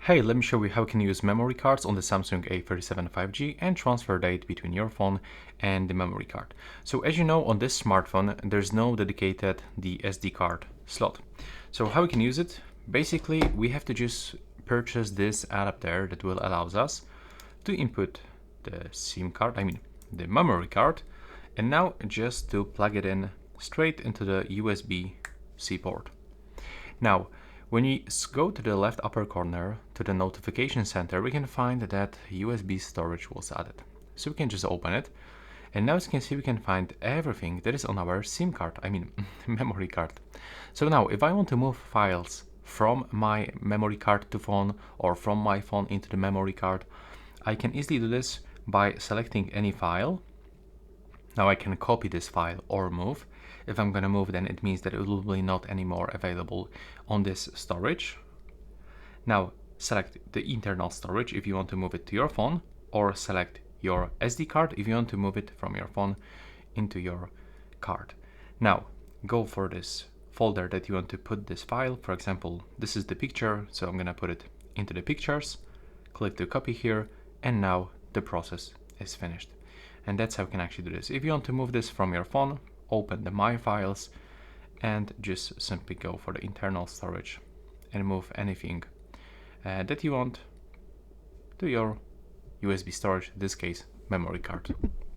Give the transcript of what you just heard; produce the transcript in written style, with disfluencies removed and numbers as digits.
Hey, let me show you how you can use memory cards on the Samsung A37 5G and transfer data between your phone and the memory card. So as you know, on this smartphone, there's no dedicated SD card slot. So how we can use it? Basically, we have to just purchase this adapter that will allow us to input the SIM card, the memory card, and now just to plug it in straight into the USB-C port. Now, when we go to the left upper corner to the notification center, we can find that USB storage was added. So we can just open it. And now as you can see, we can find everything that is on our SIM card, memory card. So now if I want to move files from my memory card to phone or from my phone into the memory card, I can easily do this by selecting any file. Now I can copy this file or move. If I'm gonna move, then it means that it will be not anymore available on this storage. Now select the internal storage if you want to move it to your phone, or select your SD card if you want to move it from your phone into your card. Now go for this folder that you want to put this file. For example, this is the picture, so I'm gonna put it into the pictures, click to copy here, and now the process is finished. And that's how you can actually do this. If you want to move this from your phone, open the My Files and just simply go for the internal storage and move anything that you want to your USB storage, in this case memory card.